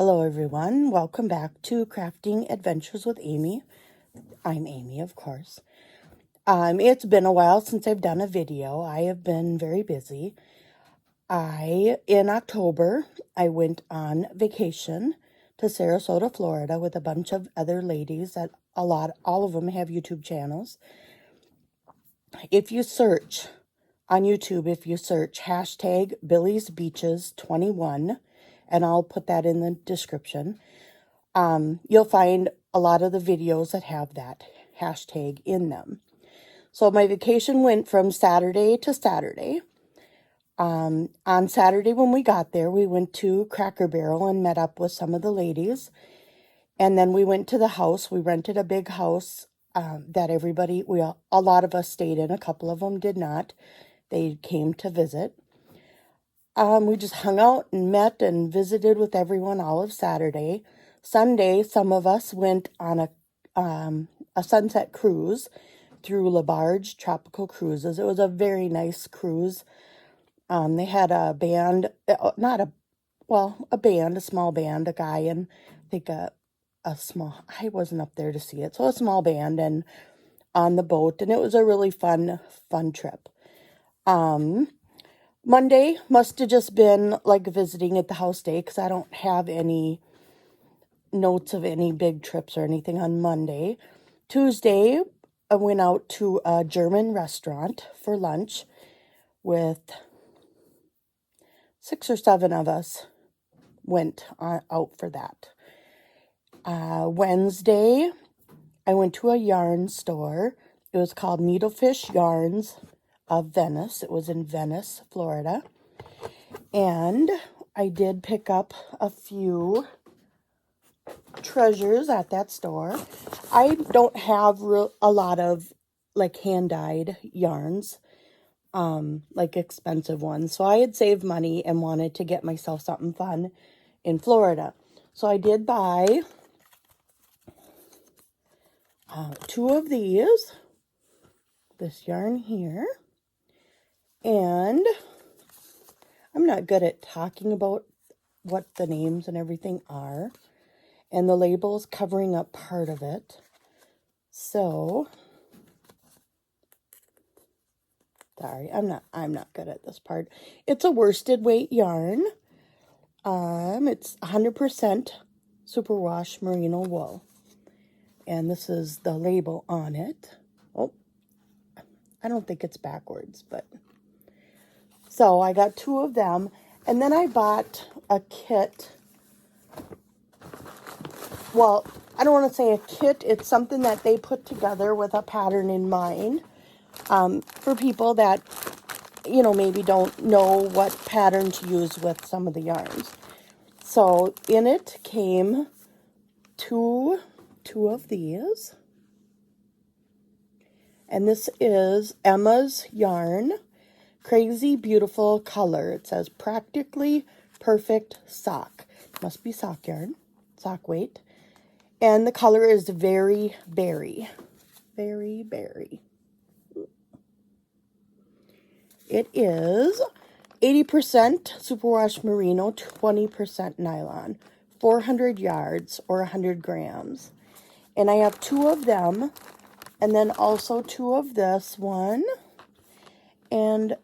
Hello everyone, welcome back to Crafting Adventures with Amy. I'm Amy, of course. It's been a while since I've done a video. I have been very busy. In October, I went on vacation to Sarasota, Florida with a bunch of other ladies that all of them have YouTube channels. If you search on YouTube, hashtag Billy's Beaches 21, and I'll put that in the description, you'll find a lot of the videos that have that hashtag in them. So my vacation went from Saturday to Saturday. On Saturday when we got there, we went to Cracker Barrel and met up with some of the ladies. And then we went to the house. We rented a big house that a lot of us stayed in. A couple of them did not. They came to visit. We just hung out and met and visited with everyone all of Saturday. Sunday, some of us went on a sunset cruise through LaBarge Tropical Cruises. It was a very nice cruise. They had a band, a small band, a guy and I think I wasn't up there to see it, so a small band and on the boat, and it was a really fun trip. Monday must have just been like visiting at the house day because I don't have any notes of any big trips or anything on Monday. Tuesday, I went out to a German restaurant for lunch with 6 or 7 of us went out for that. Wednesday, I went to a yarn store. It was called Needlefish Yarns of Venice. It was in Venice, Florida. And I did pick up a few treasures at that store. I don't have a lot of like hand-dyed yarns, like expensive ones. So I had saved money and wanted to get myself something fun in Florida. So I did buy 2 of these, this yarn here. And I'm not good at talking about what the names and everything are. And the label is covering up part of it. So, sorry, I'm not good at this part. It's a worsted weight yarn. It's 100% superwash merino wool. And this is the label on it. Oh, I don't think it's backwards, but... So I got 2 of them, and then I bought a kit. Well, I don't want to say a kit. It's something that they put together with a pattern in mind for people that, maybe don't know what pattern to use with some of the yarns. So in it came two of these. And this is Emma's yarn. Crazy Beautiful Color. It says Practically Perfect Sock. Must be sock yarn, sock weight. And the color is Very Berry. Very Berry. It is 80% superwash merino, 20% nylon. 400 yards or 100 grams. And I have 2 of them. And then also 2 of this one. And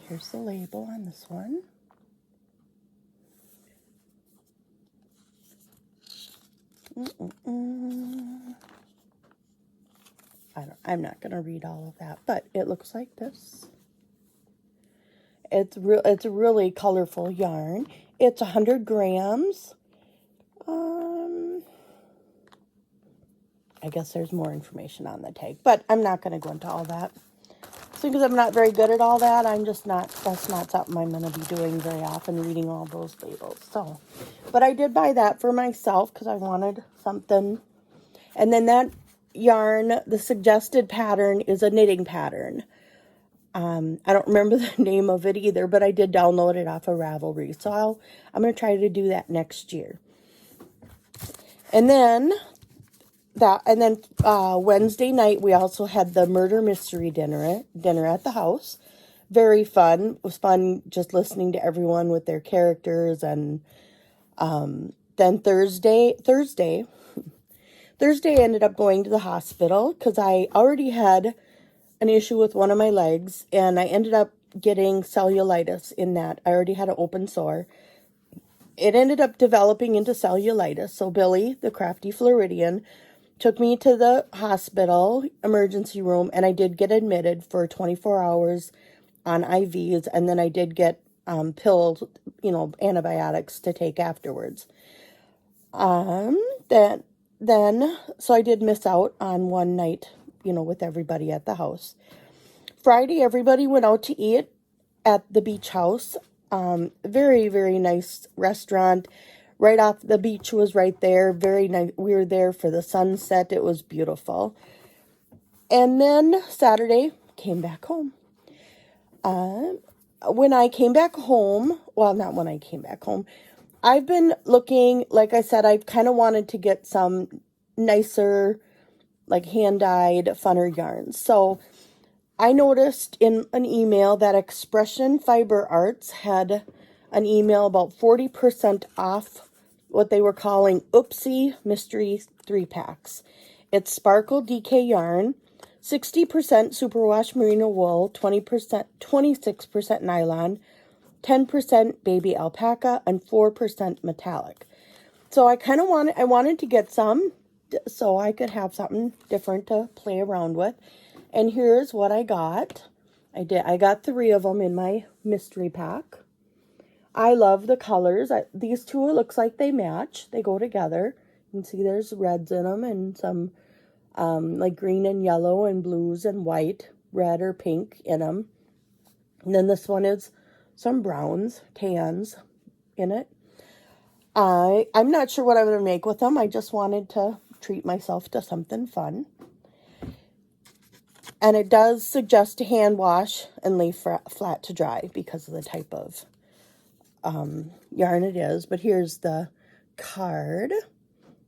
here's the label on this one. I'm not going to read all of that, but it looks like this. It's a really colorful yarn. It's 100 grams. I guess there's more information on the tag, but I'm not going to go into all that. So because I'm not very good at all that, that's not something I'm going to be doing very often, reading all those labels. So, but I did buy that for myself because I wanted something. And then that yarn, the suggested pattern is a knitting pattern. I don't remember the name of it either, but I did download it off of Ravelry. So I'm going to try to do that next year. And then Wednesday night, we also had the murder mystery dinner at the house. Very fun. It was fun just listening to everyone with their characters and Then Thursday I ended up going to the hospital because I already had an issue with one of my legs, and I ended up getting cellulitis in that. I already had an open sore. It ended up developing into cellulitis. So Billy, the crafty Floridian, took me to the hospital emergency room, and I did get admitted for 24 hours on IVs, and then I did get pills, antibiotics to take afterwards. So I did miss out on one night, with everybody at the house. Friday, everybody went out to eat at the beach house. Very, very nice restaurant. Right off the beach was right there. Very nice. We were there for the sunset. It was beautiful. And then Saturday, came back home. When I came back home, well, not when I came back home, I've been looking, like I said, I've kind of wanted to get some nicer, like hand-dyed, funner yarns. So I noticed in an email that Expression Fiber Arts had an email about 40% off what they were calling Oopsie Mystery 3-packs. It's sparkle DK yarn, 60% superwash merino wool, 26% nylon, 10% baby alpaca, and 4% metallic. So I wanted to get some so I could have something different to play around with. And here's what I got. I got 3 of them in my mystery pack. I love the colors. These two, it looks like they match. They go together. You can see there's reds in them and some like green and yellow and blues and white, red or pink in them. And then this one is some browns, tans in it. I'm not sure what I'm going to make with them. I just wanted to treat myself to something fun. And it does suggest to hand wash and leave flat to dry because of the type of yarn it is. But here's the card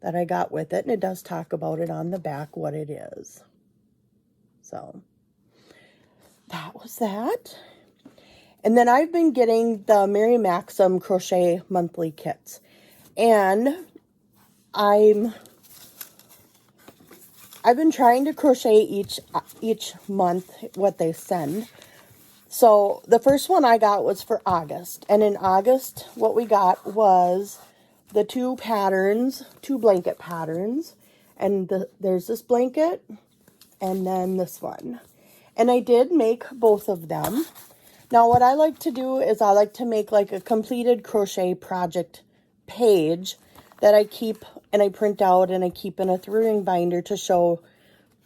that I got with it. And it does talk about it on the back, what it is. So that was that. And then I've been getting the Mary Maxim crochet monthly kits. And I've been trying to crochet each month what they send. So the first one I got was for August. And in August, what we got was the 2 blanket patterns. And there's this blanket and then this one. And I did make both of them. Now what I like to do is I like to make like a completed crochet project page that I keep and I print out and I keep in a 3-ring binder to show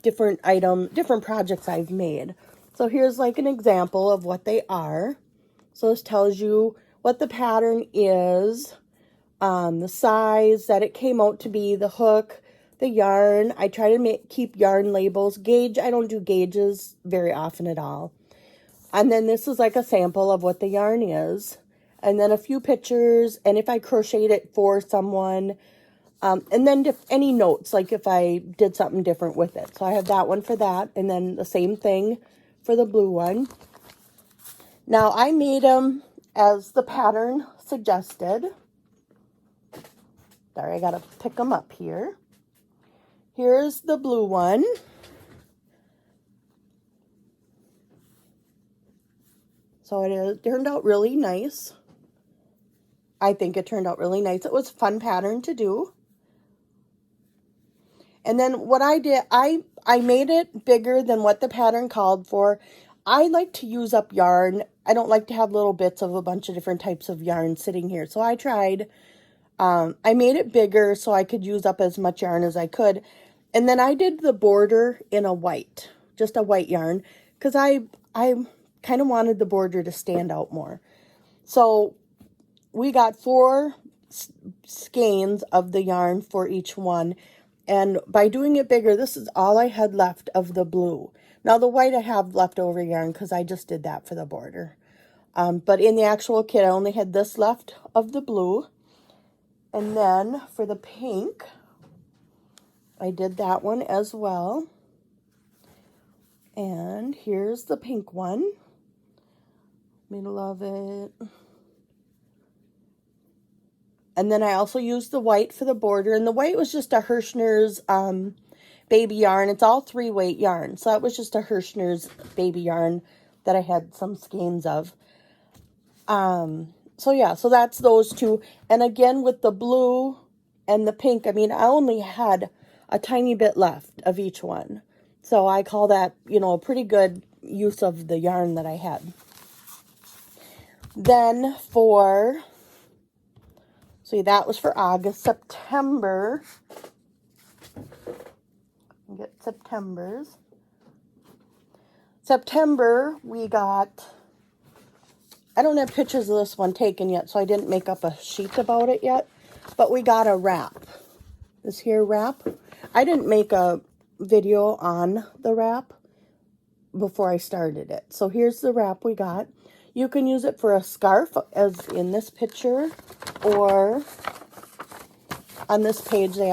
different projects I've made. So here's like an example of what they are. So this tells you what the pattern is, the size that it came out to be, the hook, the yarn. I try to keep yarn labels. Gauge, I don't do gauges very often at all. And then this is like a sample of what the yarn is. And then a few pictures, and if I crocheted it for someone. And then any notes, like if I did something different with it. So I have that one for that. And then the same thing for the blue one. Now I made them as the pattern suggested. Sorry, I got to pick them up here. Here's the blue one. So it turned out really nice. I think it turned out really nice. It was a fun pattern to do. And then what I did, I made it bigger than what the pattern called for. I like to use up yarn. I don't like to have little bits of a bunch of different types of yarn sitting here. So I tried, I made it bigger so I could use up as much yarn as I could. And then I did the border in a white, just a white yarn, because I kind of wanted the border to stand out more. So we got 4 skeins of the yarn for each one. And by doing it bigger, this is all I had left of the blue. Now the white I have leftover yarn because I just did that for the border. But in the actual kit, I only had this left of the blue. And then for the pink, I did that one as well. And here's the pink one. Middle of it. And then I also used the white for the border. And the white was just a Hirschner's baby yarn. It's all 3-weight yarn. So that was just a Hirschner's baby yarn that I had some skeins of. So yeah, so that's those two. And again, with the blue and the pink, I mean, I only had a tiny bit left of each one. So I call that, you know, a pretty good use of the yarn that I had. Then for, see, that was for August. September, get September's. September, we got, I don't have pictures of this one taken yet, so I didn't make up a sheet about it yet. But we got a wrap. This here wrap. I didn't make a video on the wrap before I started it. So here's the wrap we got. You can use it for a scarf, as in this picture, or on this page they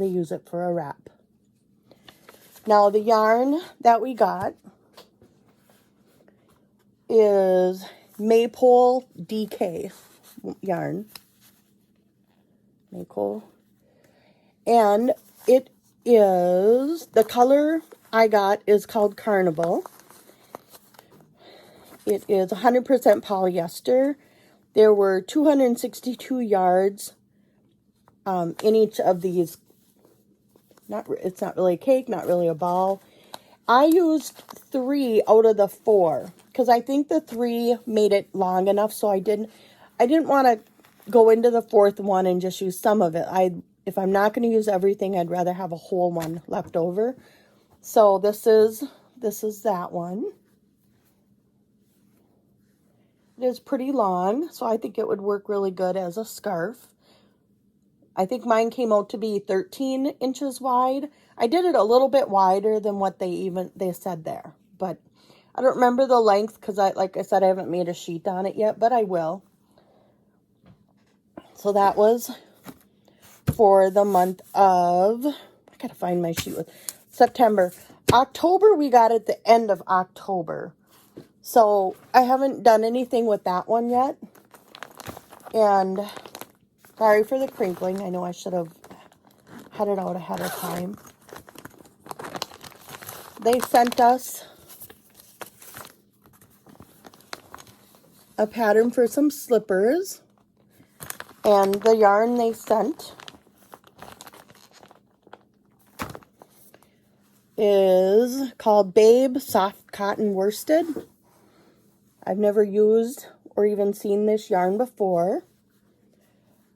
use it for a wrap. Now the yarn that we got is Maypole DK yarn. Maypole. And it is, the color I got is called Carnival. It is 100% polyester. There were 262 yards in each of these. It's not really a cake, not really a ball. I used 3 out of the 4 because I think the 3 made it long enough. So I didn't want to go into the 4th one and just use some of it. If I'm not going to use everything, I'd rather have a whole one left over. So this is that one. It is pretty long, so I think it would work really good as a scarf. I think mine came out to be 13 inches wide. I did it a little bit wider than what they said there, but I don't remember the length because like I said, I haven't made a sheet on it yet, but I will. So that was for the month of, I gotta find my sheet with September. October, we got at the end of October. So I haven't done anything with that one yet. And sorry for the crinkling. I know I should have had it out ahead of time. They sent us a pattern for some slippers. And the yarn they sent is called Babe Soft Cotton Worsted. I've never used or even seen this yarn before.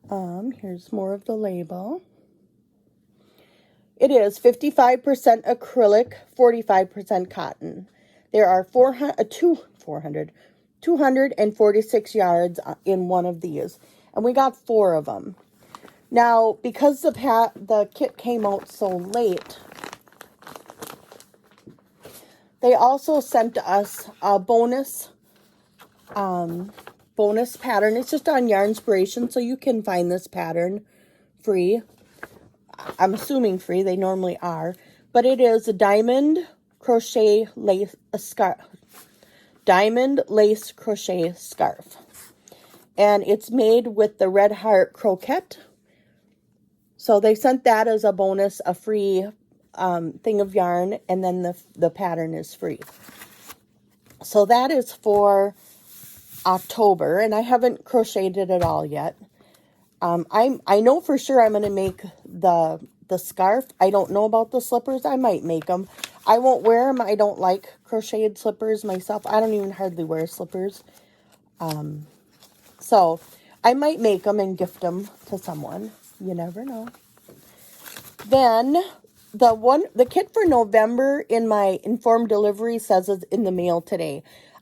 Here's more of the label. It is 55% acrylic, 45% cotton. There are 246 yards in one of these. And we got 4 of them. Now, because the kit came out so late, they also sent us a bonus pattern. It's just on Yarnspiration, so you can find this pattern free. I'm assuming free. They normally are. But it is a diamond lace crochet scarf. And it's made with the Red Heart Croquette. So they sent that as a bonus, a free thing of yarn, and then the pattern is free. So that is for October, and I haven't crocheted it all yet. I know for sure I'm going to make the scarf. I don't know about the slippers. I might make them. I won't wear them. I don't like crocheted slippers myself. I don't even hardly wear slippers. So I might make them and gift them to someone. You never know. Then the kit for November in my informed delivery says it's in the mail today.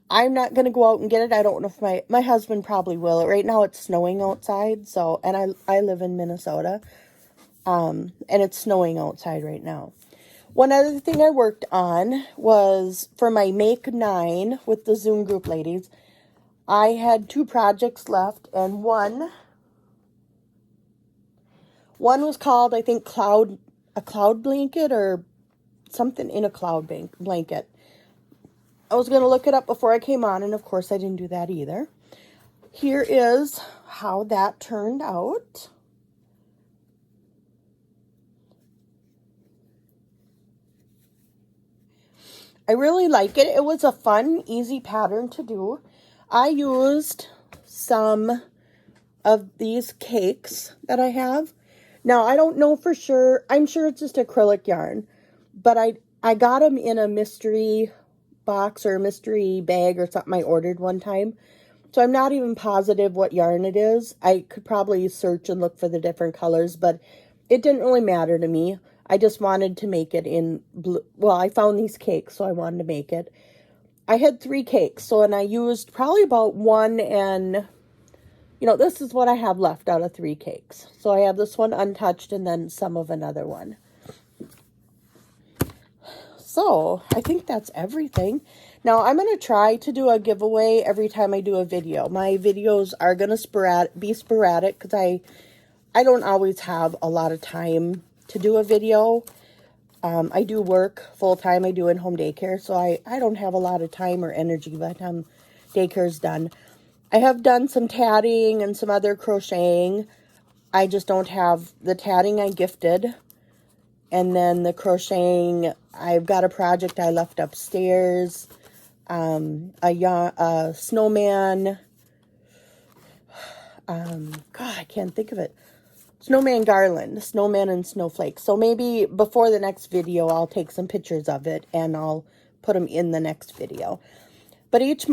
I'm not going to go out and get it. I don't know if my husband probably will. Right now it's snowing outside. So, and I live in Minnesota. And it's snowing outside right now. One other thing I worked on was for my Make 9 with the Zoom group ladies. I had 2 projects left, and one was called, I think, a cloud blanket or something in a cloud blanket. I was going to look it up before I came on, and of course I didn't do that either. Here is how that turned out. I really like it. It was a fun, easy pattern to do. I used some of these cakes that I have. Now, I don't know for sure. I'm sure it's just acrylic yarn. But I got them in a mystery box or a mystery bag or something I ordered one time. So I'm not even positive what yarn it is. I could probably search and look for the different colors, but it didn't really matter to me. I just wanted to make it in blue. Well, I found these cakes, so I wanted to make it. I had 3 cakes, and I used probably about 1, and, this is what I have left out of 3 cakes. So I have this one untouched and then some of another one. So I think that's everything. Now I'm going to try to do a giveaway every time I do a video. My videos are going to be sporadic because I don't always have a lot of time to do a video. I do work full-time. I do in-home daycare, so I don't have a lot of time or energy by the time daycare's done. I have done some tatting and some other crocheting. I just don't have the tatting I gifted. And then the crocheting, I've got a project I left upstairs. A snowman. God, I can't think of it. Snowman garland, snowman and snowflakes. So maybe before the next video, I'll take some pictures of it and I'll put them in the next video. But each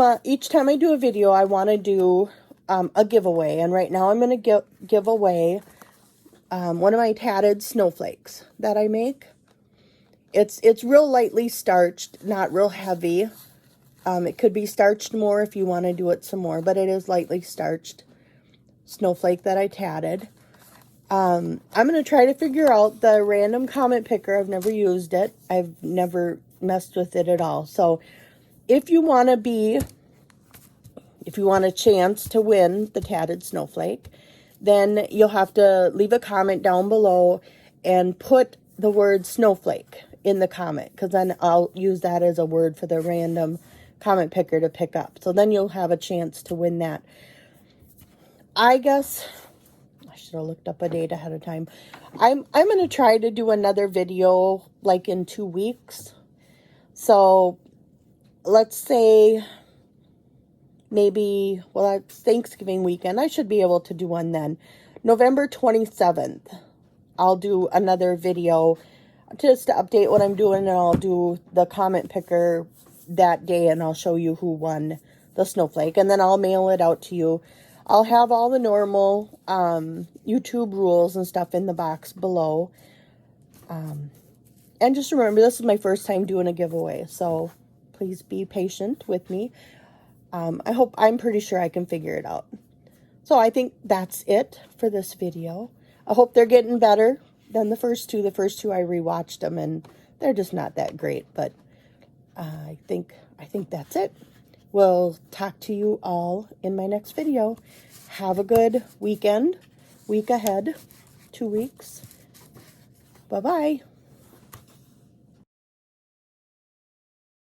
time I do a video, I want to do a giveaway. And right now I'm going to give away one of my tatted snowflakes that I make. It's real lightly starched, not real heavy. It could be starched more if you want to do it some more, but it is lightly starched snowflake that I tatted. I'm going to try to figure out the random comment picker. I've never used it. I've never messed with it at all. So if you want a chance to win the tatted snowflake, then you'll have to leave a comment down below and put the word snowflake in the comment, because then I'll use that as a word for the random comment picker to pick up. So then you'll have a chance to win that. I guess I should have looked up a date ahead of time. I'm going to try to do another video like in 2 weeks. So let's say maybe, well, it's Thanksgiving weekend. I should be able to do one then. November 27th, I'll do another video just to update what I'm doing, and I'll do the comment picker that day, and I'll show you who won the snowflake, and then I'll mail it out to you. I'll have all the normal YouTube rules and stuff in the box below. And just remember, this is my first time doing a giveaway, so please be patient with me. I'm pretty sure I can figure it out. So I think that's it for this video. I hope they're getting better than the first two. The first two I rewatched them and they're just not that great, but I think that's it. We'll talk to you all in my next video. Have a good weekend, week ahead, 2 weeks. Bye-bye.